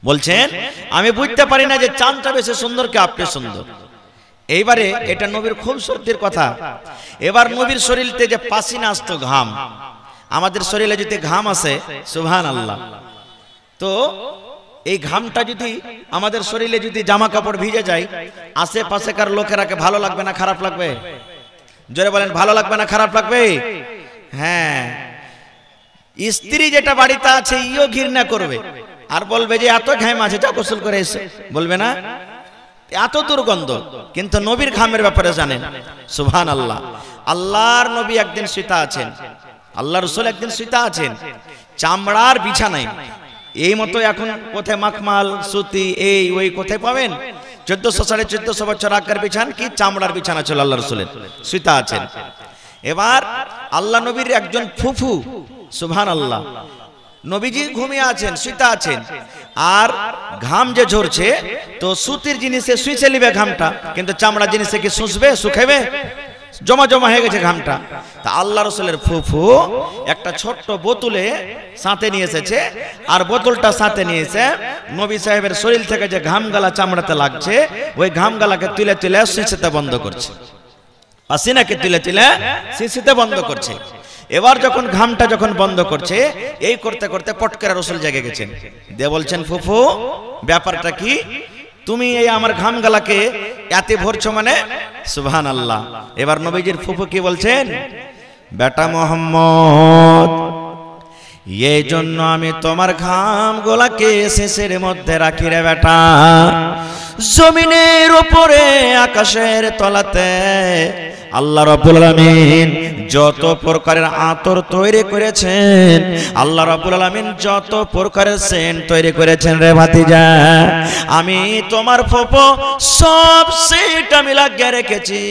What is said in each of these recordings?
বলছেন আমি বুঝতে পারি না যে চাঁদটা বেশি সুন্দর কি আপনি সুন্দর। এইবারে এটা নবীর খুব সত্যির কথা। এবার নবীর শরীরতে যে পাসিনা আসতো, ঘাম, আমাদের শরীরে যদি ঘাম আসে সুবহানাল্লাহ, তো এই ঘামটা যদি আমাদের শরীরে যদি জামা কাপড় ভিজে যায়, আশেপাশেকার লোকেরাকে ভালো লাগবে না খারাপ লাগবে? জোরে বলেন, ভালো লাগবে না খারাপ লাগবে? হ্যাঁ, স্ত্রী যেটা বাড়িতে আছে ইও ঘৃণা করবে আর বলবে যে এত ঘাম আছে, যা গোসল করে এসে, বলবে না? এত দুর্গন্ধ। কিন্তু নবীর ঘামের ব্যাপারে জানেন সুবহানাল্লাহ, আল্লাহর নবী একদিন শুতে আছেন, আল্লাহ রাসূল একদিন শুতে আছেন চামড়ার বিছানায়। এই মতো এখন কোথায় মাখমাল সুতি এই ওই কোথায় পাবেন? 1400-1450 বছর আগের বিছানা কি চামড়ার বিছানা ছিল, আল্লাহ রাসূলের শুতে আছেন। এবার আল্লাহ নবীর একজন ফুফু, সুবহানাল্লাহ, নবীজি ঘুমিয়ে আছেন, শুতে আছেন, আর ঘাম যে ঝরছে, তো সুতির জিনিসে শুইছে নিবে ঘামটা, কিন্তু চামড়া জিনিসে কি শুষবে, শুকাবে? জমা জমা হয়ে গেছে ঘামটা। তা আল্লাহ রাসূলের ফুফু একটা ছোট্ট বোতলে সাথে নিয়ে এসেছে, আর বোতলটা সাথে নিয়েছে নবী সাহেবের শরীর থেকে যে ঘামগালা চামড়াতে লাগছে, ওই ঘামগালাকে তুলে তুলে শিশিতে বন্ধ করছে, পাসিনাকে তুলে তুলে শিশিতে বন্ধ করছে। এবার যখন ঘামটা যখন বন্ধ করছে, এই করতে করতে পটকেরা রাসূল জেগে গেছেন, দিয়ে বলছেন ফুফু ব্যাপারটা কি, তুমি এই আমার ঘামগালাকে এতে ভরছো মানে? সুবহানাল্লাহ। এবার নবীজির ফুফু কি বলছেন, বেটা মোহাম্মদ, এই জন্য আমি তোমার ঘাম গোলাকে শেষের মধ্যে রাখি রে বেটা। জমিনের উপরে আকাশের তলাতে আল্লাহ রাব্বুল আলামিন যত প্রকারের আতর তৈরি করেছেন, আল্লাহ রাব্বুল আলামিন যত প্রকারের সেন্ট তৈরি করেছেন রে ভাতিজা, আমি তোমার ফুফু সব সেন্ট আমি লাগিয়ে রেখেছি।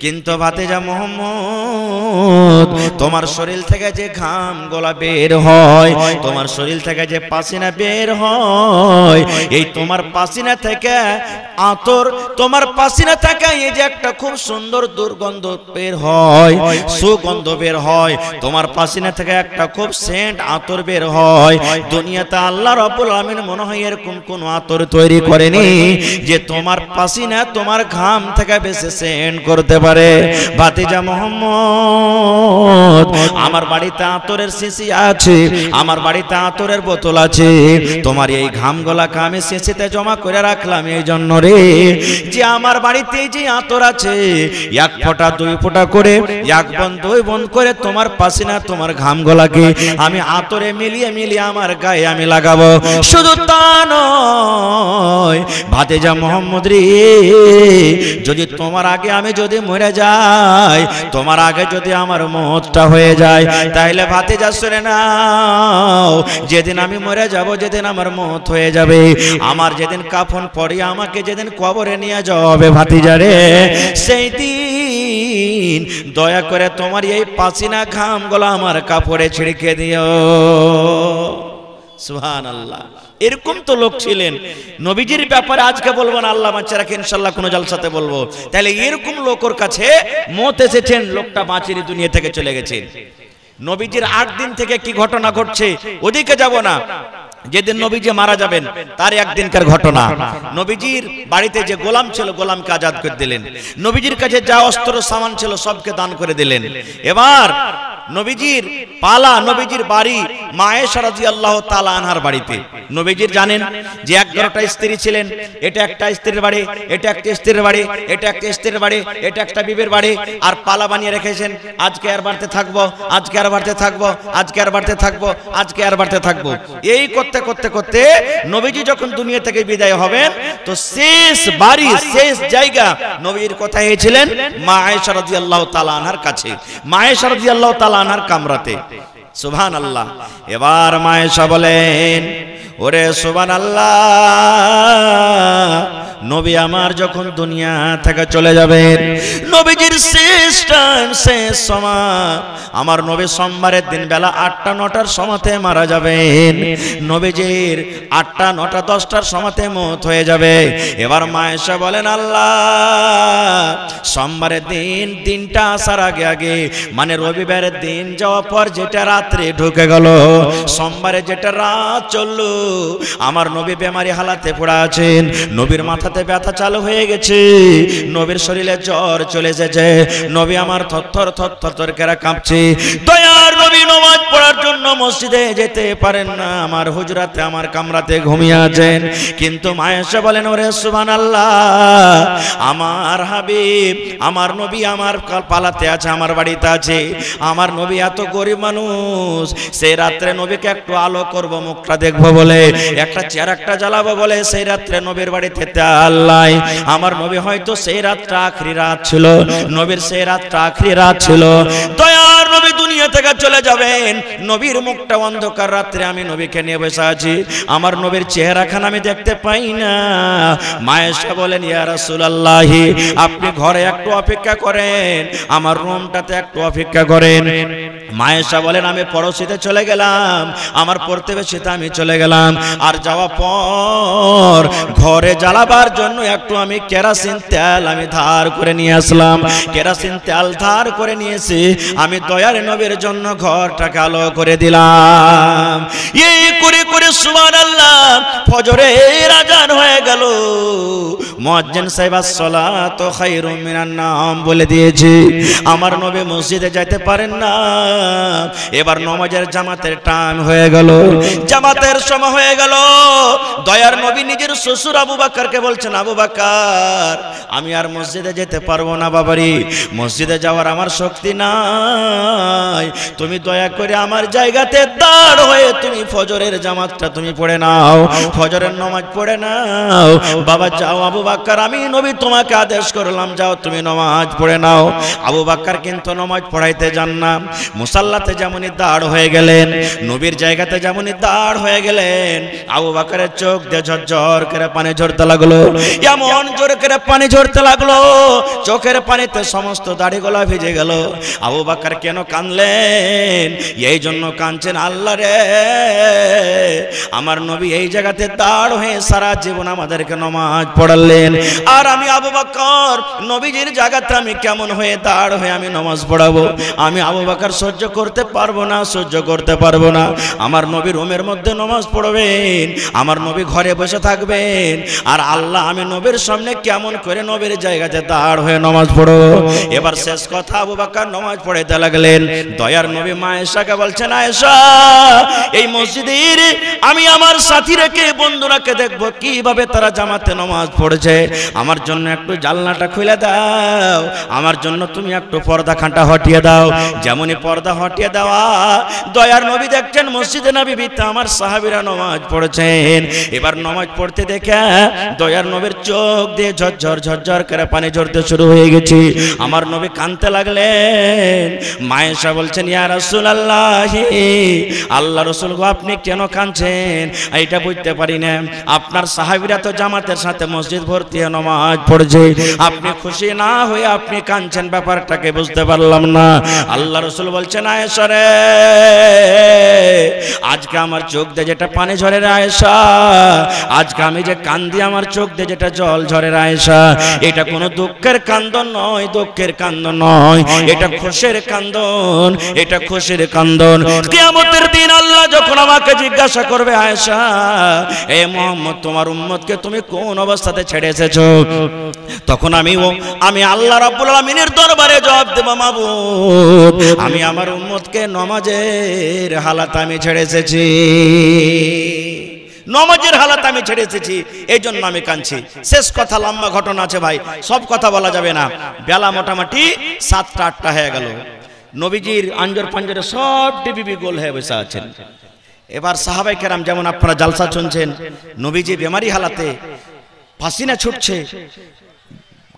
কিন্তু ভাতিজা মোহাম্মদ, তোমার শরীর থেকে যে ঘাম গোলা বের হয়, তোমার শরীর থেকে যে পাসিনা বের হয়, এই তোমার পাসিনা থেকে আতর, তোমার পাসিনা থেকে এই যে একটা খুব সুন্দর দুর্গন্ধ বের হয়, সুগন্ধ বের হয়, তোমার পাসিনা থেকে একটা খুব সেন্ট আতর বের হয়। দুনিয়াতে আল্লাহ রাব্বুল আলামিন মনে হয় এরকম কোন আতর তৈরি করেনি যে তোমার পাসিনা তোমার ঘাম থেকে বেশি সেন্ট করতে পারে। ভাতিজা মোহাম্মদ, আমার বাড়িতে আতরের শিশি আছে, আমার বাড়িতে আতরের বোতল আছে, তোমার এই ঘামগুলাকে আমি শিশিতে জমা করে রাখলাম এই জন্য রে, যে আমার বাড়িতে যে আতর আছে, এক ফোঁটা দুই ফোঁটা করে, এক বন দুই বন করে তোমার পাসিনা তোমার ঘামগুলাকে আমি আতরে মিলিয়ে মিলিয়ে আমার গায়ে আমি লাগাবো। শুধু তা নয় ভাতিজা মোহাম্মদ রে, যদি তোমার আগে আমি যদি মরে যাই, তোমার আগে যদি আমার মওতটা হয়ে যায়, তাইলে ভাতিজা শুনে নাও, যেদিন আমি মরে যাব, যেদিন আমার মওত হয়ে যাবে, আমার যেদিন কাফন পরিয়ে আমাকে যেদিন কবরে নিয়ে যাওয়া হবে ভাতিজা রে, সেই দিন দয়া করে তোমার এই পাসিনা ঘামগুলো আমার কাপড়ে ছিড়কে দিও। সুবহানাল্লাহ। এরকম তো লোক ছিলেন। নবীজির ব্যাপারে আজকে বলবো না, আল্লাহ বাঁচিয়ে রাখে, ইনশাআল্লাহ কোন জলসাতে বলবো। তাহলে এরকম লোকের কাছে মত এসেছেন, লোকটা বাঁচিয়ে দুনিয়া থেকে চলে গেছেন। নবীজির 8 দিন থেকে কি ঘটনা ঘটছে ওদিকে যাব না। যেদিন নবীজি মারা যাবেন তার একদিনকার ঘটনা। নবীজির বাড়িতে যে গোলাম ছিল, গোলামকে আজাদ করে দিলেন। নবীজির কাছে যা অস্ত্র সামান ছিল সবকে দান করে দিলেন। এবার নবীজির পালা, নবীজির বাড়ি মা আয়েশা রাদিয়াল্লাহু তাআলা আনহার বাড়িতে। নবীজির জানেন যে 11টা স্ত্রী ছিলেন, এটা একটা স্ত্রীর বাড়ি, এটা একটা স্ত্রীর বাড়ি, এটা একটা স্ত্রীর বাড়ি, এটা একটা বিবির বাড়ি, আর পালা বানিয়ে রেখেছেন, আজকে আর বাড়তে থাকবো, আজকে আর বাড়তে থাকবো, আজকে আর বাড়তে থাকবো, আজকে আর বাড়তে থাকবো। এই করতে করতে করতে নবীজি যখন দুনিয়া থেকে বিদায় হবেন, তো শেষ বাড়ি, শেষ জায়গা নবীর কোথায় হয়েছিলেন? মা আয়েশা রাদিয়াল্লাহু তাআলা আনহার কাছে, মা আয়েশা রাদিয়াল্লাহু তাআলা আনহার কামরাতে। সুবহানাল্লাহ। এবার মা আয়েশা বলেন, ওরে সুবহানাল্লাহ, নবী আমার যখন দুনিয়া থেকে চলে যাবেন, নবীজির শেষ টাইম, শেষ সময়, আমার নবী সোমবারের দিন বেলা 8টা 9টার সময়তে মারা যাবেন। নবীজির 8টা 9টা 10টার সময়তে মওত হয়ে যাবে। এবার মা আয়েশা বলেন, আল্লাহ, সোমবারের দিন দিনটা আসার আগে আগে, মানে রবিবারের দিন যাওয়ার পর যেটা রাত্রে ঢুকে গেল, সোমবারে যেটা রাত চললো, আমার নবী বেমারি হালাতে পড়ে আছেন, নবীর মাথাতে ব্যথা চালু হয়ে গেছে, নবীর শরীরে জ্বর চলে এসেছে, নবী আমার থরথর থরথর করে কাঁপছে। দয়ার নবী নামাজ পড়ার জন্য মসজিদে যেতে পারেন না, আমার হুজরাতে, আমার কামরাতে ঘুমিয়ে আছেন। কিন্তু মা আয়েশা বলেন, ওরে সুবহানাল্লাহ, আমার হাবিব, আমার নবী আমার পালাতে আছে, আমার বাড়িতে আছে, আমার নবী এত গরিব মানুষ, সেই রাত্রে নবীকে একটু আলো করব, মুখটা দেখবো বলে, একটা চেরাকটা জ্বালাবো বলে সেই রাত্রে নবীর বাড়িতে আল্লাহ, আমার নবী হয়তো সেই রাতটা আখরি রাত ছিল, নবীর সেই রাতটা আখরি রাত ছিল। দয়ার নবী দুনিয়া থেকে চলে যাবেন, নবীর মুখটা অন্ধকার রাত্রে, আমি নবীকে নিয়ে বসে আছি, আমার নবীর চেহারাখানা আমি দেখতে পাই না। মা আয়েশা বলেন, ইয়া রাসূলুল্লাহ, আপনি ঘরে একটু অপেক্ষা করেন, আমার রুমটাতে একটু অপেক্ষা করেন। মা আয়েশা বলেন, আমি পড়োশিতে চলে গেলাম, আমার প্রতিবেশীতে আমি চলে গেলাম, আর যাওয়ার পর ঘরে জ্বালাবার জন্য একটু আমি কেরোসিন তেল আমি ধার করে নিয়ে আসলাম, কেরোসিন তেল ধার করে নিয়েছি, আমি দয়ার নবীর জন্য ঘরটাকে আলো করে দিলাম। এই করে করে সুবহানাল্লাহ, ফজরের আযান হয়ে গেল, মুয়াজ্জিন সাহেব আসসালাতু খায়রুম মিনান নাওম বলে দিয়েছে, আমার নবী মসজিদে যাইতে পারেন না। এবার নামাজের জামাতের টাইম হয়ে গেল, জামাতের সময় হয়ে গেল। দয়ার নবী নিজের শ্বশুর আবু বকরকে বলছেন, আবু বকর, আমি আর মসজিদে যেতে পারবো না বাবারি, মসজিদে যাওয়ার আমার শক্তি নাই, তুমি দয়া করে আমার জায়গাতে দাঁড় হয়ে তুমি ফজরের জামাতটা তুমি পড়ে নাও, ফজরের নামাজ পড়ে নাও। বাবা যাও আবু বকর, আমি নবী তোমাকে আদেশ করলাম, যাও তুমি নামাজ পড়ে নাও। আবু বকর কিন্তু নামাজ পড়াইতে যান না, মুসাল্লাতে যেমনই দাঁড় হয়ে গেলেন, নবীর জায়গাতে যেমনই দাঁড় হয়ে গেলেন, আবু বকরের চোখ দিয়ে ঝরঝর করে পানি ঝরতে লাগলো, এমন জোরে করে পানি ঝরতে লাগলো, চোখের পানিতে সমস্ত দাড়িগুলো ভিজে গেল। আবু বকর কেন কাঁদলেন? এই জন্য কাঁদছেন, আল্লাহ রে, আমার নবী এই জায়গাতে দাঁড় হয়ে সারা জীবন আমাদেরকে নামাজ পড়ালেন, আর আমি আবু বকর নবীজির জায়গাতে আমি কেমন হয়ে দাঁড় হয়ে আমি নামাজ পড়াবো? আমি আবু বকর সহ্য করতে পারবো না, সহ্য করতে পারবো না। আমার নবী রুমের মধ্যে নামাজ পড়বেন, আমার নবী ঘরে বসে থাকবেন, আর আল্লাহ আমি নবীর সামনে কেমন করে নবীর জায়গাতে দাঁড় হয়ে নামাজ পড়বো? এবার শেষ কথা, আবু বকর নামাজ পড়াইতে লাগলেন। দয়ার নবী মা আয়েশাকে বলছেন, আয়েশা, এই মসজিদের আমি আমার সাথী রেখে বন্ধুরাকে দেখবো কিভাবে তারা জামাতে নামাজ পড়েছে, আমার জন্য একটু জানলাটা খুলে দাও, আমার জন্য তুমি একটু পর্দা খাঁটা হটিয়ে দাও। যেমনই পর্দা হটিয়ে দেওয়া, দয়ার নবী দেখছেন মসজিদে নববীতে আমার সাহাবীরা নামাজ পড়েছেন। এবার নামাজ পড়তে দেখে দয়ার নবীর চোখ দিয়ে ঝরঝর ঝরঝর করে পানি ঝরতে শুরু হয়ে গেছে। আমার নবী কাঁদতে লাগলেন। মা আয়েশা বলছেন, ইয়া রাসূলুল্লাহ, আল্লাহ রাসূল গো, আপনি কেন কাঁদছেন? এটা বুঝতে পারি না, আপনার সাহাবীরা তো জামাতের সাথে মসজিদ ভর্তি হয়ে নামাজ পড়ছে, আপনি খুশি না হয়ে আপনি কাঁদছেন, ব্যাপারটাকে বুঝতে পারলাম না। আল্লাহ রাসূল বলছেন, আয়েশা রে, আজকে আমার চোখ দিয়ে যেটা পানি ঝরে রে আয়েশা, আজকে আমি যে কান্দি আমার চোখ দিয়ে যেটা জল ঝরে রে আয়েশা, এটা কোনো দুঃখের কান্দন নয়, দুঃখের কান্দন নয়, এটা খুশির কান্দন, এটা খুশির কান্দন। কিয়ামতের দিন আল্লাহ যখন আমাকে জিজ্ঞাসা করবে, আয়েশা, এ মুহাম্মদ, তোমার উম্মতকে তুমি কোন অবস্থাতে ছেড়ে এসেছো, তখন আমি আল্লাহ রাব্বুল আলামিনের দরবারে জবাব দেব, মাবুদ, আমি আমার উম্মতকে নামাজের হালাত আমি ছেড়ে এসেছি, নামাজের হালাত আমি ছেড়ে এসেছি, এই জন্য আমি কাঁদছি। শেষ কথা, লম্বা ঘটনা আছে ভাই, সব কথা বলা যাবে না। বেলা মোটামুটি 7টা 8টা হয়ে গেল, নবীজির আঞ্জর পাঞ্জরে সব ডিবিবি গোল হয়ে বসে আছেন। এবার সাহাবায়ে কেরাম, যেমন আপনারা জালসা শুনছেন, নবীজি বেমারি হালাতে পাসিনা ছুটছে,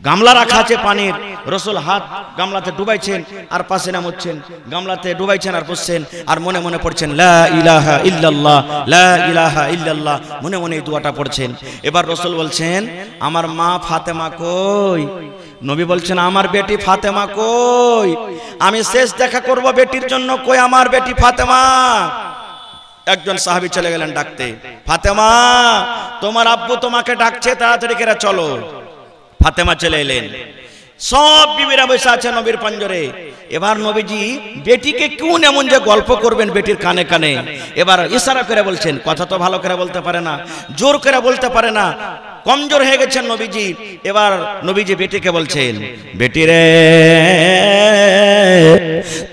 গামলা রাখা আছে পানির, রসুল হাত গামলাতে ডুবাইছেন আর পাশে নামছেন, গামলাতে ডুবাইছেন আর বসছেন আর মনে মনে পড়ছেন লা ইলাহা ইল্লাল্লাহ, লা ইলাহা ইল্লাল্লাহ, মনে মনে এই দোয়াটা পড়ছেন। এবার রসুল বলছেন আমার মা ফাতেমা কই? নবী বলছেন আমার বেটি ফাতেমা কই? আমি শেষ দেখা করব বেটির জন্য, কই আমার বেটি ফাতেমা? একজন সাহাবী চলে গেলেন ডাকতে, ফাতেমা তোমার আব্বু তোমাকে ডাকছে, তাড়াতাড়ি করে চলো। ফাতেমা চলে এলেন, সব বিবিরা বসে আছে নবীর পাঞ্জরে। এবার নবীজি বেটিকে কোন এমন যে গল্প করবেন বেটির কানে কানে, এবার ইশারা করে বলছেন, কথা তো ভালো করে বলতে পারে না, জোর করে বলতে পারে না, কমজোর হয়ে গেছেন নবীজি। এবার নবীজি বেটিকে বলছেন, বেটি রে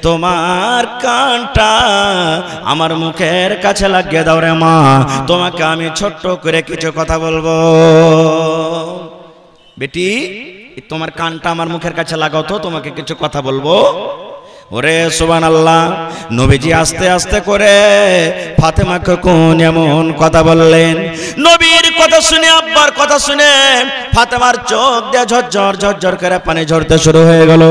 তোমার কানটা আমার মুখের কাছে লাগিয়ে দাও রে মা, তোমাকে আমি ছোট্ট করে কিছু কথা বলবো। বেটি তোমার কানটা আমার মুখের কাছে লাগাও তো, তোমাকে কিছু কথা বলবো। ওরে সুবহানাল্লাহ, নবীজি আস্তে আস্তে করে ফাতেমাকে কোন এমন কথা বললেন। নবীর কথা শুনে, আব্বার কথা শুনে ফাতেমার চোখ দিয়ে ঝরঝর ঝরঝর করে পানি ঝরতে শুরু হয়ে গেল।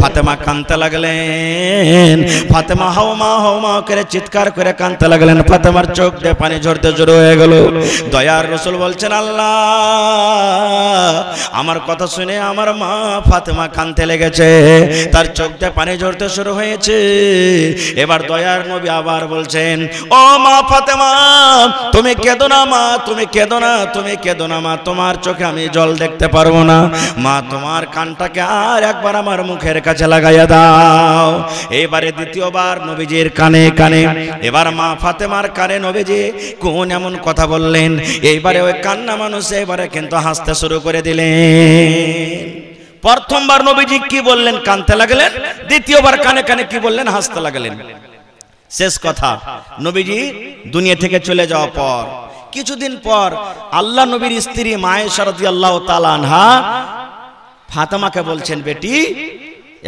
ফাতেমা কাঁদতে লাগলেন, ফাতেমা হাওমা হাওমা করে চিৎকার করে কাঁদতে লাগলেন। ফাতেমার চোখ দিয়ে পানি ঝরতে শুরু হয়ে গেল। দয়ার রাসূল বলছেন, আল্লাহ আমার কথা শুনে আমার মা ফাতেমা কাঁদতে লেগেছে, তার চোখ দিয়ে পানি ঝরতে শুরু হয়েছে। এবার দয়ার নবী আবার বলছেন, ও মা ফাতেমা তুমি কেঁদো না মা, তুমি কেঁদো না, তুমি কেঁদো না মা, তোমার চোখে আমি জল দেখতে পারবো না, মা তোমার কানটাকে আর একবার আমার মুখের কাছে লাগাইয়া দাও। এবারে দ্বিতীয়বার নবীজির কানে কানে, এবার মা ফাতেমার কানে নবীজি কোন এমন কথা বললেন, এইবারে ওই কান্না মানুষ এবারে কিন্তু হাসতে শুরু করে দিলেন। প্রথমবার নবীজি কি বললেন? কাঁদতে লাগলেন। দ্বিতীয়বার কানে কানে কি বললেন? হাসতে লাগলেন। শেষ কথা, নবীজি দুনিয়া থেকে চলে যাওয়ার পর কিছুদিন পর আল্লাহ নবীর স্ত্রী আয়েশা রাদিয়াল্লাহু তাআলা আনহা ফাতেমাকে বলছেন, বেটি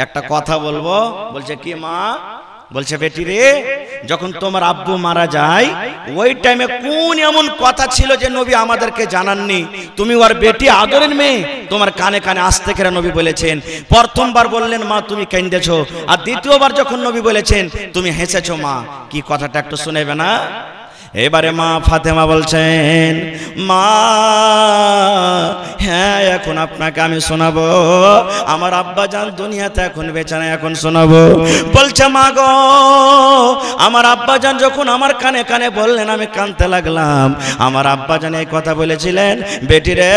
একটা কথা বলবো। বলছে কি মা? বলছে বেটি রে, যখন তোমার আব্বু মারা যায় ওই টাইমে কোন এমন কথা ছিল যে নবী আমাদেরকে জানাননি? তুমি ওর বেটি, আদরের মেয়ে, তোমার কানে কানে আসতে করে নবী বলেছেন। প্রথমবার বললেন মা তুমি কাঁদেছো, আর দ্বিতীয়বার যখন নবী বলেছেন তুমি হেসেছো। মা কি কথাটা একটু শুনেবে না? এবারে মা ফাতেমা বলছেন, মা হ্যাঁ এখন আপনাকে আমি শোনাবো, আমার আব্বা জান দুনিয়াতে এখন বেঁচে নাই, এখন শোনাবো। বলছে মা গো, আমার আব্বা জান যখন আমার কানে কানে বললেন আমি কাঁদতে লাগলাম। আমার আব্বা জান এই কথা বলেছিলেন, বেটি রে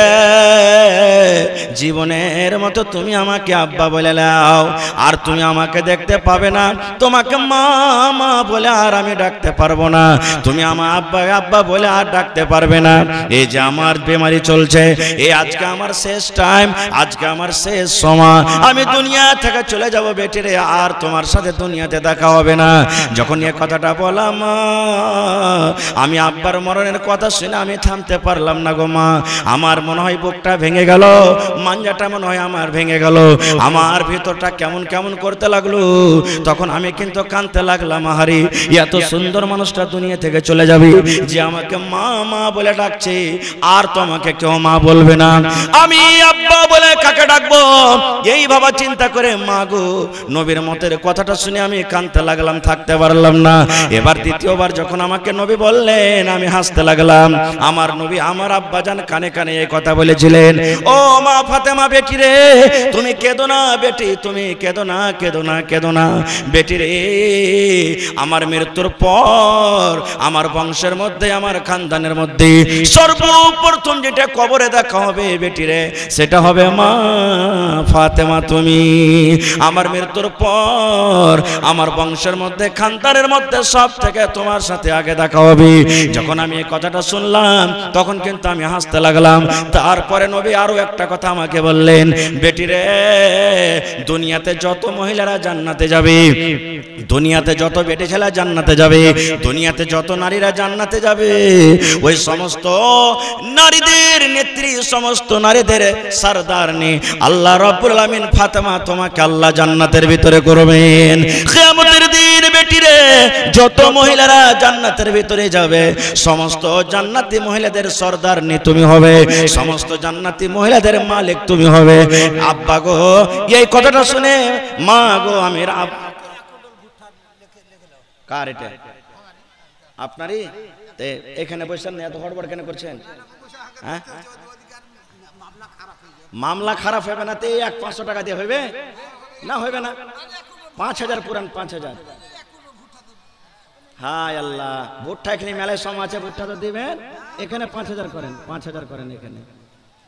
জীবনের মতো তুমি আমাকে আব্বা বলে নাও, আর তুমি আমাকে দেখতে পাবে না, তোমাকে মা মা বলে আর আমি ডাকতে পারবো না, তুমি আমার আব্বা আব্বা বলে আর ডাকতে পারবে না। এই যে আমার বেমারি চলছে, এই আজকে আমার শেষ টাইম, আজকে আমার শেষ সময়, আমি দুনিয়া থেকে চলে যাব বেটি রে, আর তোমার সাথে দুনিয়াতে দেখা হবে না। যখন এই কথাটা বললাম আমি আব্বার মরণের কথা শুনে আমি থামতে পারলাম না গো মা, আমার মনে হয় বুকটা ভেঙে গেল, মাঞ্জাটা মনে হয় আমার ভেঙে গেল, আমার ভিতরটা কেমন কেমন করতে লাগলো। তখন আমি কিন্তু কাঁদতে লাগলাম, আহারে এত সুন্দর মানুষটা দুনিয়া থেকে চলে যাবে, যে আমাকে মা মা বলে ডাকছে, আর তো আমাকে কেউ মা বলবে না, আমি আব্বা বলে কাকে ডাকবো? এই ভাবা চিন্তা করে মা গো নবীর মতের কথাটা শুনে আমি কাঁদতে লাগলাম, থাকতে পারলাম না। এবার দ্বিতীয়বার যখন আমাকে নবী বললেন আমি হাসতে লাগলাম। আমার নবী আমার আব্বা জান কানে কানে এই কথা বলেছিলেন, ও মা ফাতেমা বেটি রে তুমি কেঁদো না বেটি, তুমি কেঁদো না, কেঁদো না, কেঁদো না বেটি রে, আমার মৃত্যুর পর আমার বংশের মধ্যে, আমার খানদানের মধ্যে সর্বপ্রথম যেটা কবরে দেখা হবে বেটি রে, সেটা হবে মা ফাতেমা তুমি। আমার মৃত্যুর পর আমার বংশের মধ্যে, খানদানের মধ্যে সব থেকে তোমার সাথে আগে দেখা হবে। যখন আমি এই কথাটা শুনলাম তখন কিন্তু আমি হাসতে লাগলাম। তারপরে নবী আরো একটা কথা আমাকে বললেন, বেটি রে দুনিয়াতে যত মহিলারা জান্নাতে যাবে, দুনিয়াতে যত বেটি ছেলে জান্নাতে যাবে, দুনিয়াতে যত নারীরা জান্নাতে যাবে, ওই সমস্ত নারীদের নেত্রী, সমস্ত নারীদের সরদারনি আল্লাহ রাব্বুল আলামিন ফাতেমা তোমাকে আল্লাহ জান্নাতের ভিতরে করবেন। কিয়ামতের দিন বেটিরে যত মহিলারা জান্নাতের ভিতরে যাবে সমস্ত জান্নাতি মহিলাদের সরদারনি তুমি হবে, সমস্ত জান্নাতি মহিলাদের মালিক তুমি হবে। আব্বা গো এই কথাটা শুনে মা গো আমির কার এটা আপনারই এখানে বসেন এত হড়বড় কেন করছেন? হ্যাঁ মামলা খারাপ হবে না তো 1-500 টাকা দিয়ে হবে না? হবে না 5000 পুরান 5000। হায় আল্লাহ ভুট্টা এখানে মেলায় সম আছে ভুট্টা তো দিবেন, এখানে 5000 করেন 5000 করেন। এখানে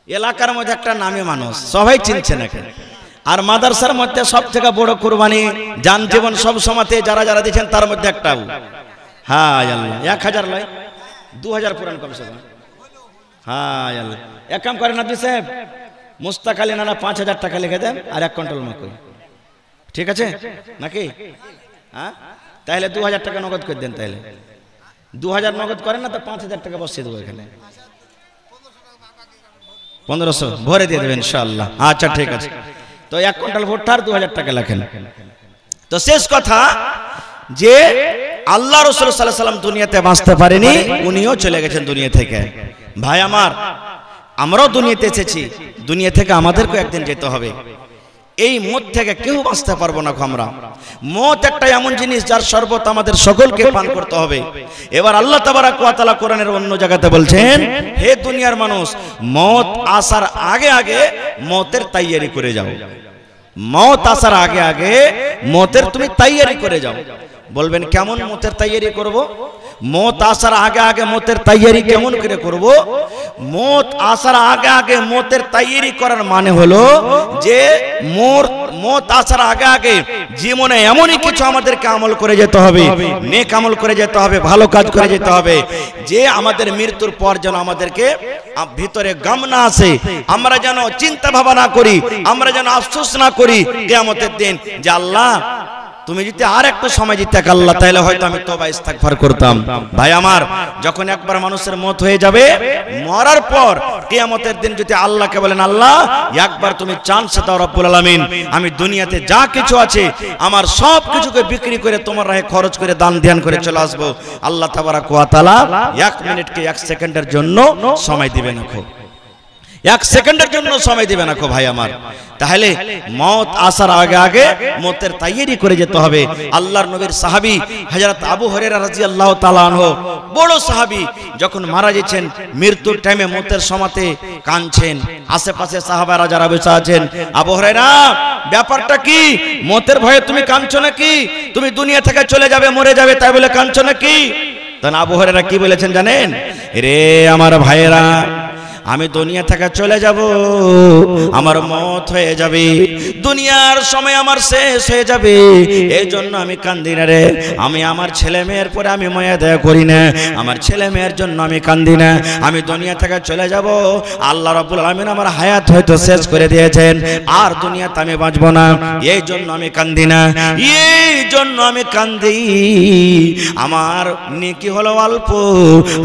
এলাকার মধ্যে একটা নামী মানুষ সবাই চিনছেন এখানে। আর মাদ্রাসার মধ্যে সব থেকে বড় কুরবানি জান জীবন সব সময়তে যারা যারা দিয়েছেন তার মধ্যে একটাও। হায় আল্লাহ 1000 লয় 2000 পুরান কমসে কম। হায় আল্লাহ এক কাম করেন আপনি সাহেব মুস্তাক আলী নানা 5000 টাকা লিখে দেন আর 1 কুইন্টাল মাকই, ঠিক আছে নাকি? হ্যাঁ তাহলে 2000 টাকা নগদ করে দেন। তাহলে 2000 নগদ করেন না তো 5000 টাকা বসিয়ে দেবো এখানে, 1500 ভরে দিয়ে দেবেন ইনশাআল্লাহ। আচ্ছা ঠিক আছে, তো 1 কুইন্টাল ভুট্টা আর 2000 টাকা লেখেন। তো শেষ কথা যে আল্লাহ রাসূল সাল্লাল্লাহু আলাইহি ওয়াসাল্লাম দুনিয়াতে বাঁচতে পারেনি, উনিও চলে গেছেন দুনিয়া থেকে। ভাই আমার আমরাও দুনিয়াতে এসেছি, দুনিয়া থেকে আমাদেরকে একদিন যেতে হবে। এই মত থেকে কেউ বাঁচতে পারবো না আমরা। মত একটা এমন জিনিস যার শরবত আমাদের সকলকে পান করতে হবে। এবার আল্লাহ তাবারাক ওয়া তাআলা কোরআনের অন্য জায়গাতে বলছেন, হে দুনিয়ার মানুষ মত আসার আগে আগে মতের তৈয়ারি করে যাও। মত আসার আগে আগে মতের তুমি তৈয়ারি করে যাও। বলবেন কেমন মতের তৈয়ারি করব? মত আসার আগে আগে মতের তৈয়ারি কেমন করে করব? মত আসার আগে আগে মতের তৈয়ারি করার মানে হলো যে মত আসার আগে আগে জীবনে এমনই কিছু আমাদেরকে আমল করে যেতে হবে, নেক আমল করে যেতে হবে, ভালো কাজ করে যেতে হবে, যে আমাদের মৃত্যুর পর যেন আমাদেরকে ভিতরে গম না আসে, আমরা যেন চিন্তা ভাবনা করি, আমরা যেন আফসোস না করি কিয়ামতের দিন যে আল্লাহ তুমি যদি আর একটু সময় দিতে আল্লাহ তাহলে হয়তো আমি তওবা ইস্তেগফার করতাম। ভাই আমার যখন একবার মানুষের মত হয়ে যাবে, মরার পর কিয়ামতের দিন যদি আল্লাহকে বলেন আল্লাহ একবার তুমি চান্স দাও রব্বুল আলামিন, আমি দুনিয়াতে যা কিছু আছে আমার সব কিছুকে বিক্রি করে তোমার রাহে খরচ করে দান ধ্যান করে চলে আসবো, আল্লাহ তাবারাক ওয়া তাআলা 1 মিনিটকে 1 সেকেন্ডের জন্য সময় দিবে না, খুব 1 সেকেন্ডের জন্য সময় দিবে না কো ভাই আমার। তাহলে মত আসার আগে আগে মতের তৈয়ারি করে যেতে হবে। আল্লাহর নবীর সাহাবী হযরত আবু হুরায়রা রাদিয়াল্লাহু তাআলা আনহু বড় সাহাবী, যখন মারা গেছেন মৃত্যুর টাইমে মতের সময়তে কাঁদছেন, আশেপাশে সাহাবারা যারা বসে আছেন, আবু হুরায়রা ব্যাপারটা কি? মতের ভয়ে তুমি কাঁদছো নাকি? তুমি দুনিয়া থেকে চলে যাবে, মরে যাবে তাই বলে কাঁদছো নাকি? তখন আবু হুরায়রা কি বলেছেন জানেন? রে আমার ভাইয়েরা, আমি দুনিয়া থেকে চলে যাব, আমার মত হয়ে যাবে, দুনিয়ার সময় আমার শেষ হয়ে যাবে, এই জন্য আমি কান্দি না রে। আমি আমার ছেলে মেয়ের পরে আমি মায়া দয়া করি না, আমার ছেলে মেয়ের জন্য আমি কান্দি না। আমি দুনিয়া থেকে চলে যাব, আল্লাহ রাব্বুল আলামিন আমার হায়াত হয়তো শেষ করে দিয়েছেন, আর দুনিয়াতে আমি বাঁচবো না, এই জন্য আমি কান্দি না, এই জন্য আমি কান্দি। আমার নেকি হলো অল্প,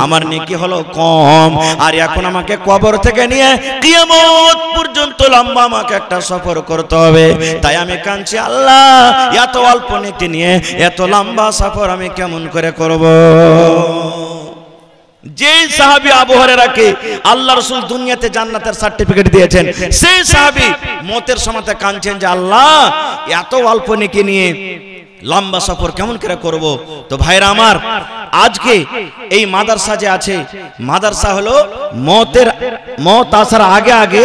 আমার নেকি হলো কম, আর এখন আমাকে কবর থেকে নিয়ে কিয়ামত পর্যন্ত লম্বা আমাকে একটা সফর করতে হবে। তাই আমি কাঁদছি, আল্লাহ এত অল্প নেকি নিয়ে এত লম্বা সফর আমি কেমন করে করব? যে সাহাবী আবু হুরায়রাকে আল্লাহ রাসূল দুনিয়াতে জান্নাতের সার্টিফিকেট দিয়েছেন, সেই সাহাবী মতের সময়তে কাঁদছেন যে আল্লাহ এত অল্প নেকি নিয়ে লম্বা সফর কেমন করে করব? তো ভাইরা আমার, আজকে এই মাদ্রাসা যে আছে, মাদ্রাসা হলো মত আসার আগে আগে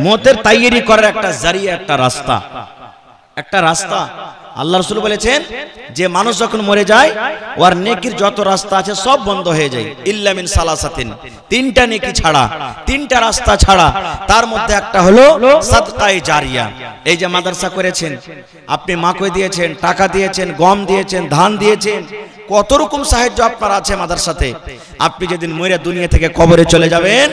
মতের তৈয়ারি করার একটা জারিয়া, একটা রাস্তা। আল্লাহ রাসূল বলেছেন যে মানুষ যখন মরে যায় ওর নেকির যত রাস্তা আছে সব বন্ধ হয়ে যায়, ইল্লা মিন সালাসাতিন, 3টা নেকি ছাড়া, 3টা রাস্তা ছাড়া। তার মধ্যে একটা হলো সাদকায়ে জারিয়া। এই যে মাদ্রাসা করেছেন, আপনি মাকই দিয়েছেন, টাকা দিয়েছেন, গম দিয়েছেন, ধান দিয়েছেন, কত রকম সাহায্য আপনার আছে মাদ্রাসাতে। আপনি যেদিন মরে দুনিয়া থেকে কবরে চলে যাবেন,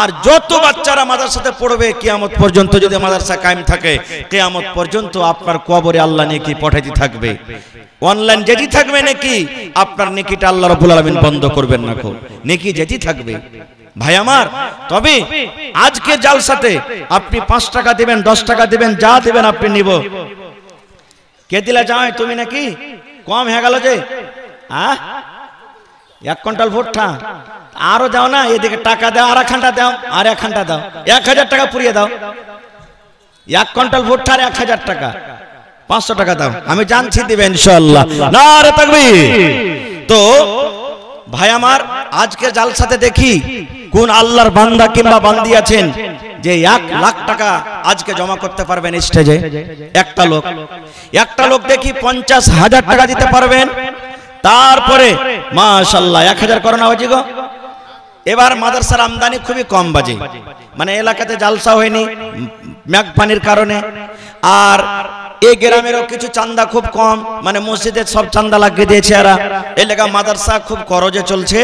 আর যত বাচ্চারা মাদ্রাসাতে পড়বে কিয়ামত পর্যন্ত যদি মাদ্রাসা কায়েম থাকে, কিয়ামত পর্যন্ত আপনার কবরে আল্লাহ নেকি পাঠাইতে থাকবে। অনলাইন যেটি থাকবে নেকি, আপনার নেকিটা আল্লাহ রাব্বুল আলামিন বন্ধ করবেন না, নেকি যেটি থাকবে। ভাই আমার, তবে আজকে জালসাতে আপনি 5 টাকা দিবেন, 10 টাকা দিবেন, যা দিবেন আপনি নিব। কে দিলা জামাই তুমি নাকি? কম হয়ে গেল যে, 1 কুইন্টাল ভুট্টা আরো দাও না, এদিকে টাকা দাও, আর 1 ঘন্টা দাও, আর 1 ঘন্টা দাও, 1000 টাকা পুড়িয়ে দাও। 1 কুইন্টাল ভুট্টার 1000 টাকা, 500 টাকা দাও, আমি জানছি দিবে ইনশাআল্লাহ। নারে তাকবীর। তো ভাই আমার, আজকে জালসাতে দেখি কোন আল্লাহর বান্দা কিংবা বান্দি আছেন যে 1 লাখ টাকা আজকে জমা করতে পারবেন স্টেজে। একটা লোক দেখি 50,000 টাকা দিতে পারবেন। তারপরে মাশাআল্লাহ 1000 করোনা বাজি গো। এবার মাদ্রাসার আমদানি খুবই কম বাজে, মানে এলাকাতে জালসা হয়নি মেঘ পানির কারণে। আর এই গ্রামেরও কিছু চান্দা খুব কম, মানে মসজিদের সব চান্দা লাগিয়ে দিয়েছে এরা। এলাকা মাদ্রাসা খুব খরচে চলছে।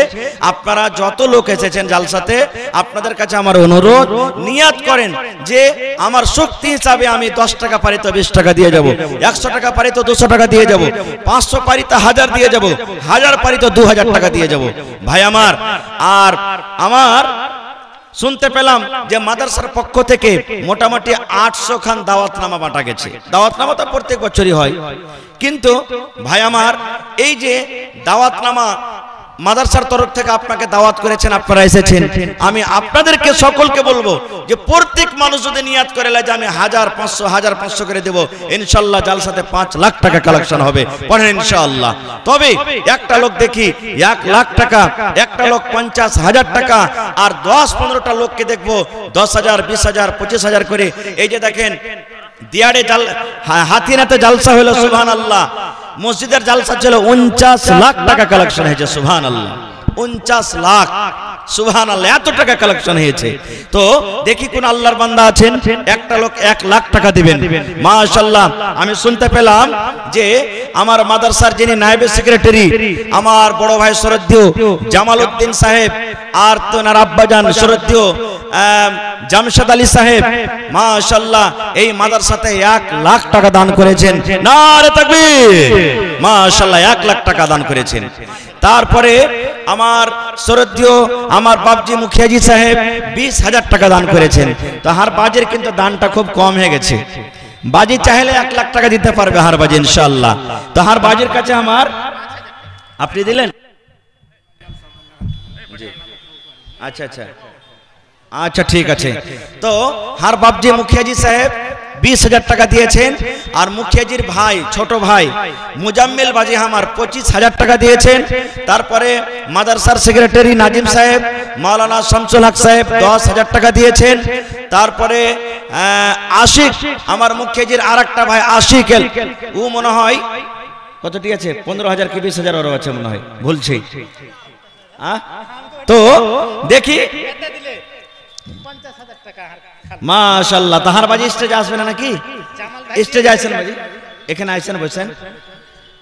আপনারা যত লোক এসেছেন জালসাতে, আপনাদের কাছে আমার অনুরোধ, নিয়াত করেন যে আমার শক্তি হিসাবে আমি 10 টাকা পারি তো 20 টাকা দিয়ে যাব, 100 টাকা পারি তো 200 টাকা দিয়ে যাব, 500 পারি তো 1000 দিয়ে যাব, 1000 পারি তো 2000 টাকা দিয়ে যাব। ভাই আমার, আর আমার শুনতে পেলাম যে মাদ্রাসার পক্ষ থেকে মোটামুটি 800 খান দাওয়াতনামা বাঁটা গেছে। দাওয়াতনামা তো প্রত্যেক বছরই হয়, কিন্তু ভাই আমার, এই যে দাওয়াতনামা মাদ্রাসার তরফ থেকে আপনাকে দাওয়াত করেছেন, আপনারা এসেছেন, আমি আপনাদেরকে সকলকে বলবো যে প্রত্যেক মানুষ যদি নিয়াত করে যে আমি 1500 করে দেব, ইনশাআল্লাহ জালসাতে 5 লাখ টাকা কালেকশন হবে, পড়েন ইনশাআল্লাহ। তবে একটা লোক দেখি 1 লাখ টাকা, একটা লোক 50,000 টাকা, আর 10-15টা লোককে দেখবো 10,000, 20,000, 25,000 করে। এই যে দেখেন দিয়াড়ে হাতিনাতে জালসা হলো, সুবহানাল্লাহ। মসজিদের জালসা ছিল 49 লাখ টাকা কালেকশন হয়েছে, সুবহানাল্লাহ। 49 লাখ, সুবহানাল্লাহ, এত টাকা কালেকশন হয়েছে। তো দেখি কোন আল্লাহর বান্দা আছেন, একটা লোক 1 লাখ টাকা দিবেন। মাশাআল্লাহ, আমি শুনতে পেলাম যে আমার মাদ্রাসার যিনি নায়েবে সেক্রেটারি, আমার বড় ভাই শ্রদ্ধেয় জামাল উদ্দিন সাহেব, আর তোনার আব্বাজান শ্রদ্ধেয় জামশেদ আলী সাহেব, মাশাআল্লাহ, এই মাদ্রাসাতে 1 লাখ টাকা দান করেছেন। নারে তাকবীর। মাশাআল্লাহ, 1 লাখ টাকা দান করেছেন। তারপরে আমার শ্রদ্ধেয় আমার বাপজি মুখিয়াজি সাহেব 20,000 টাকা দান করেছেন। তাহার বাজের কিন্তু দানটা খুব কম হয়ে গেছে। বাজি চাইলে 1 লাখ টাকা দিতে পারবে হার বাজি ইনশাআল্লাহ। তাহার বাজির কাছে আমার, আপনি দিলেন? আচ্ছা আচ্ছা আচ্ছা, ঠিক আছে। তো হার বাপজি মুখিয়াজি সাহেব 20,000 টাকা দিয়েছেন। আর মুখিয়াজির ভাই, ছোট ভাই মুজাম্মিল বাজি আমার 25,000 টাকা দিয়েছেন। তারপরে মাদ্রাসার সেক্রেটারি নাজিম সাহেব, মাওলানা শামসুল হক সাহেব 10,000 টাকা দিয়েছেন। তারপরে আশিক, আমার মুখিয়াজির আরেকটা ভাই আশিক, ও মনে হয় কতটি আছে, 15,000 কি 20,000 ওর আছে মনে হয়, ভুলছি। তো দেখি মাশাআল্লাহ, তাহার বাজি স্টেজে আসবে না নাকি? স্টেজে আছেন বাজি, এখানে আছেন, বসেন,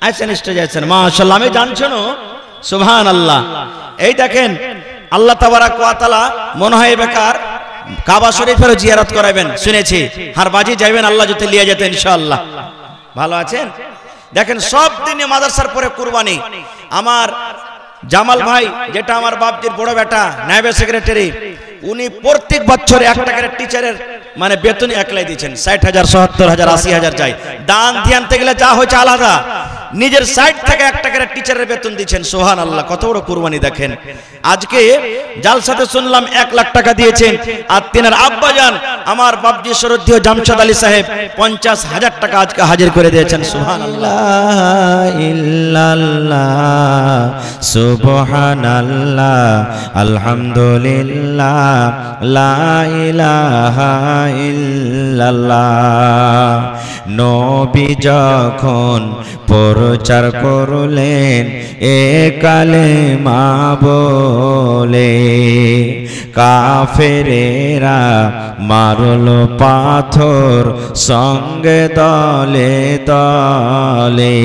আছেন স্টেজে আছেন। মাশাআল্লাহ, আমি জানছো না, সুবহানাল্লাহ। এই দেখেন আল্লাহ তাবারাক ওয়া তাআলা মনে হয় বেকার কাবা শরীফের জিয়ারত করাবেন শুনেছি। হার বাজি যাবেন, আল্লাহ যদি লিয়ে যেত ইনশাআল্লাহ। ভালো আছেন? দেখেন সব দিনে মাদ্রাসার পরে কুরবানি। আমার জামাল ভাই, যেটা আমার বাপজির বড় বেটা, নায়েবে সেক্রেটারি, উনি প্রত্যেক বছর 1 টাকার টিচারের মানে বেতন একলাই দিচ্ছেন। 60,000, 70,000, 80,000 যায়। দান ধ্যানতে গেলে যা হয়েছে আলাদা, নিজের সাইড থেকে 1 টাকার টিচারের বেতন দিচ্ছেন। সুবহানাল্লাহ, কত বড় কুরবানি দেখেন। আজকে জালসাতে শুনলাম 1 লাখ টাকা দিয়েছেন। আর তিনার আব্বাজান আমার বাপজি শ্রদ্ধেয় জামশেদ আলী সাহেব 50,000 টাকা আজকে হাজির করে দিয়েছেন। সুবহানাল্লাহ, ইল্লাল্লাহ, সুবহানাল্লাহ, আলহামদুলিল্লাহ, লা ইলাহা ইল্লাল্লাহ। নবী যখন প্রচার করলেন এ কালেমা বলে, কাফেরেরা মারলো পাথর সঙ্গে দলে দলে।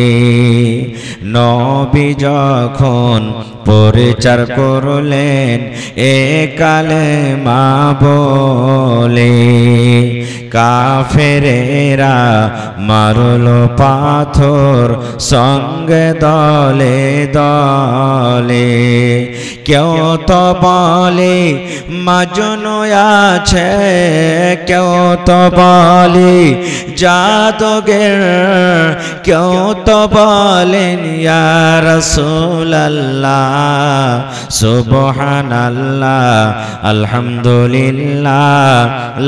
নবী যখন প্রচার করলেন এ কালেমা বলে, কাফেরেরা মারলো পাথর সঙ্গে দলে দলে। কেউ তো বলে মাজনু আছে, কেউ তো বলে জাদুগর, কেউ তো বলেন ইয়া রাসূলুল্লাহ সুবহানাল্লাহ আলহামদুলিল্লাহ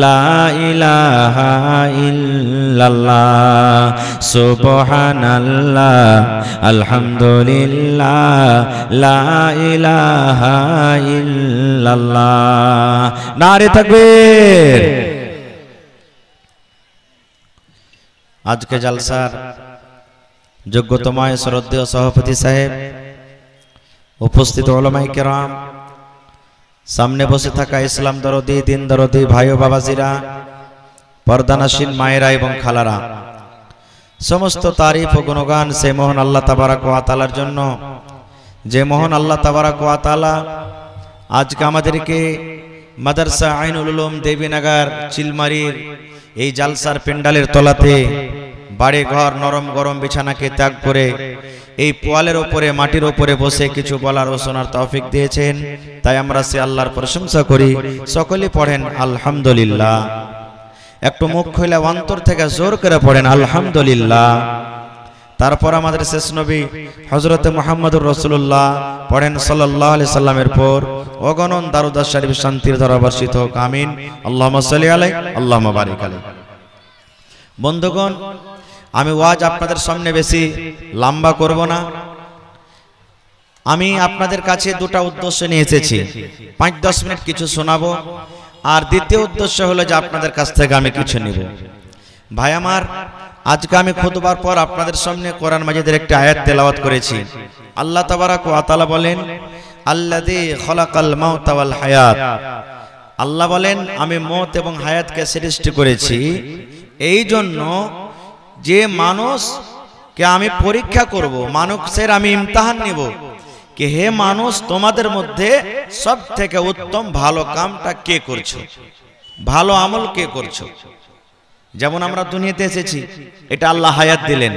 লা ইলাহা ইল্লাল্লাহ সুবহানাল্লাহ আলহামদুলিল্লাহ লা ইলাহা ইল্লাল্লাহ। নারে তাকবীর। আজকে জলসার যোগ্যতম শ্রদ্ধেয় সভাপতি সাহেব, উপস্থিত উলামায়ে কেরাম, সামনে বসে থাকা ইসলাম দরদি, দিন দরদি ভাই ও বাবাজিরা, পর্দানাসীন মায়েরা এবং খালারা, সমস্ত তারিফ ও গুণগান সে মহান আল্লাহ তাবারাক ওয়া তাআলার জন্য, যে মহান আল্লাহ তাবারাক ওয়া তাআলা আজকে আমাদেরকে মাদ্রাসা আইনুল উলুম দেবীনগর চিলমারির এই জালসার পেন্ডালের তলাতে বাড়ি ঘর নরম গরম বিছানাকে ত্যাগ করে এই পোয়ালের উপরে মাটির উপরে বসে কিছু বলার ও শোনার তৌফিক দিয়েছেন, তাই আমরা সে আল্লাহর প্রশংসা করি। সকলে পড়েন আলহামদুলিল্লাহ। একটু মুখ খুলে অন্তর থেকে জোর করে পড়েন আলহামদুলিল্লাহ। তারপর আমাদের শেষ নবী হযরত মুহাম্মদুর রাসূলুল্লাহ পড়েন সাল্লাল্লাহু আলাইহি সাল্লামের পর অগণন দারুদ শরীফ শান্তির ধারা বর্ষিত হোক, আমিন। আল্লাহুম্মা সাল্লি আলাইহি আল্লাহুম্মা বারিক আলাইহি। বন্ধুগণ, আমি ওয়াজ আপনাদের সামনে বেশি লম্বা করব না। আমি আপনাদের কাছে দুটো উদ্দেশ্য নিয়ে এসেছি। 5-10 মিনিট কিছু শোনাবো, আর দ্বিতীয় উদ্দেশ্য হলো যে আপনাদের কাছ থেকে আমি কিছু নিব। ভাই আমার, আজকে আমি খুতবার পর আপনাদের সামনে কোরআন মাজিদের একটি আয়াত তেলাওয়াত করেছি। আল্লাহ তাবারাক ওয়া তাআলা বলেন, আল্লাযী খলাকাল মাউতা ওয়াল হায়াত। আল্লাহ বলেন, আমি মওত এবং হায়াতকে সৃষ্টি করেছি এই জন্য যে মানুষকে আমি পরীক্ষা করব, মানুষের আমি ইমতিহান নিব कि हे मानुष তোমাদের মধ্যে সবথেকে উত্তম ভালো কামটা কে করছো, ভালো আমল কে করছো। যেমন আমরা দুনিয়াতে এসেছি, এটা আল্লাহ হায়াত দিলেন,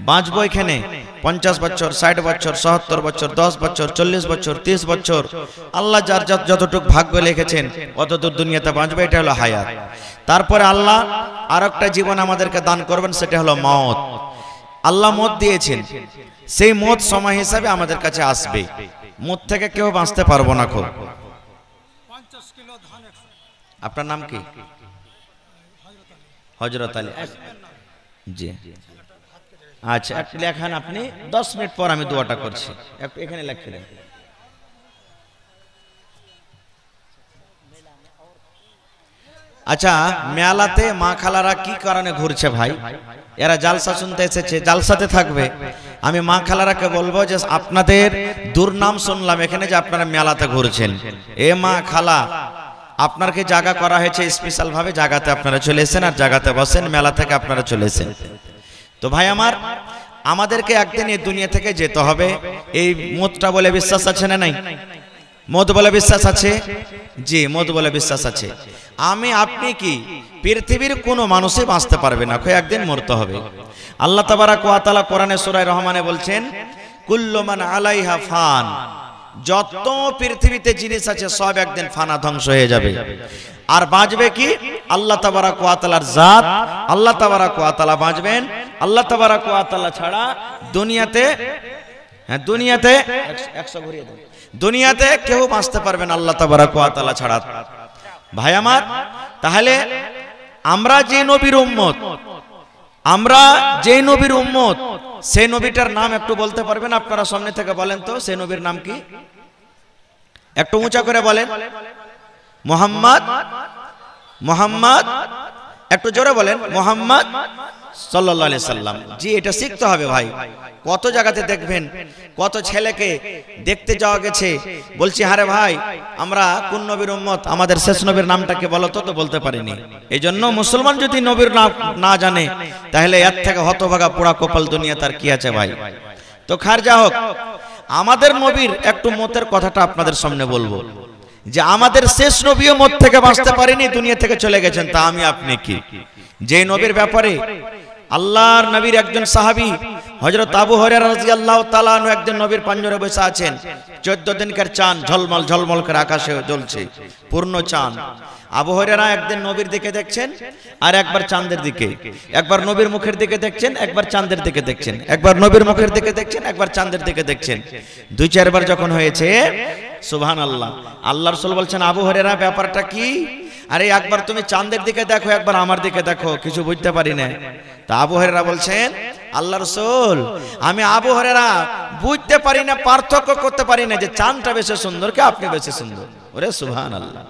বাঁচবো এখানে 50 বছর, 60 বছর, 70 বছর, 10 বছর, 40 বছর, 30 বছর, আল্লাহ যার যতটুকু ভাগ্য লিখেছেন অতদূর দুনিয়াতে বাঁচবে, এটা হলো হায়াত। তারপরে আল্লাহ আরেকটা জীবন আমাদেরকে দান করবেন, সেটা হলো মওত। আল্লাহ মওত দিয়েছেন, সেই মওত সময় হিসাবে আমাদের কাছে আসবে। মওত থেকে কেউ বাঁচতে পারবো না। খুব 50 কিলো ধান। আপনার নাম কি? হযরত আলী জি। আচ্ছা, একটু লেখান আপনি, 10 মিনিট পর আমি দোয়াটা করছি, একটু এখানে লিখে দেন। আচ্ছা, মেলাতে মা খালারা কি কারণে ঘুরছে ভাই? এরা জালসা শুনতে এসেছে, জালসাতে থাকবে। আমি মা খালারাকে বলবো যে আপনাদের দুর্নাম শুনলাম এখানে যে আপনারা মেলাতে ঘুরছেন। এ মা খালা, আপনাকে জায়গা করা হয়েছে স্পেশাল ভাবে, জায়গাতে আপনারা চলে এসেছেন আর জায়গাতে বসেন, মেলা থেকে আপনারা চলে এসেছেন। তো ভাই আমার, আমাদেরকে একদিন এই দুনিয়া থেকে যেতে হবে। এই মতটা বলে বিশ্বাস আছে না নাই? মত বলে বিশ্বাস আছে? জি, মত বলে বিশ্বাস আছে। আমি আপনি কি পৃথিবীর কোনো মানুষই বাঁচতে পারবে না, একদিন মরতে হবে। আল্লাহ তাবারাক ওয়া তাআলা কোরআনে সূরা রহমানে বলছেন, কুল্লু মান আলাইহা ফান। যত পৃথিবীতে জিনিস আছে সব একদিন ফানা, ধ্বংস হয়ে যাবে। আর বাঁচবে কি? আল্লাহ তাবারাক ওয়া তাআলার জাত। আল্লাহ তাবারাক ওয়া তাআলা বাঁচবেন। আল্লাহ তাবারাক ওয়া তাআলা ছাড়া দুনিয়াতে, হ্যাঁ দুনিয়াতে 100 ঘুরিয়ে দেন, দুনিয়াতে কেউ বাঁচতে পারবে না আল্লাহ তাবারাক ওয়া তাআলা ছাড়া। ভাই আমার, তাহলে আমরা যে নবীর উম্মত, আমরা যে নবীর উম্মত, সেই নবীটার নাম একটু বলতে পারবেন আপনারা? সামনে থেকে বলেন তো, সেই নবীর নাম কি? একটু উঁচা করে বলেন। মুহাম্মদ, মুহাম্মদ, একটু জোরে বলেন, মুহাম্মদ সাল্লাল্লাহু আলাইহি সাল্লাম। জি, এটা শিখতে হবে ভাই। কত জায়গাতে দেখবেন, কত ছেলেকে দেখতে যাওয়া গেছে, বলছি হারে ভাই আমরা কোন নবীর উম্মত, আমাদের শেষ নবীর নামটা কি বলো তো? বলতে পারিনি। এই জন্য মুসলমান যদি নবীর নাম না জানে, তাহলে এর থেকে হতভাগা পোড়া কপাল দুনিয়া তার কি আছে ভাই। তো খার যা হোক, আমাদের নবীর একটু মতের কথাটা আপনাদের সামনে বলবো, যে আমাদের শেষ নবীও মত থেকে বাঁচতে পারেনি, দুনিয়া থেকে চলে গেছেন। তা আমি আপনি কি? যে নবীর ব্যাপারে আল্লাহর নবীর একজন সাহাবী হযরত আবু হুরায়রা রাদিয়াল্লাহু তাআলা আনহু একদিন নবীর পাঞ্জরে বসে আছেন। 14 দিনকার চাঁদ ঝলমল ঝলমল করে আকাশে জ্বলছে, পূর্ণ চাঁদ। আবু হুরায়রা একদিন নবীর দিকে দেখছেন আর একবার চাঁদের দিকে, একবার নবীর মুখের দিকে দেখছেন, একবার চাঁদের দিকে দেখছেন, একবার নবীর মুখের দিকে দেখছেন, একবার চাঁদের দিকে দেখছেন। 2-4 বার যখন হয়েছে, সুবহানাল্লাহ, আল্লাহর রাসূল বলছেন, আবু হুরায়রা ব্যাপারটা কি? আরে একবার তুমি চাঁদের দিকে দেখো, একবার আমার দিকে দেখো, কিছু বুঝতে পারি না। তা আবু হুরায়রা বলছেন, আল্লাহর রাসূল, আমি আবু হুরায়রা বুঝতে পারি না, পার্থক্য করতে পারি না যে চাঁদটা বেশি সুন্দর কি আপনি বেশি সুন্দর। ওরে সুবহানাল্লাহ।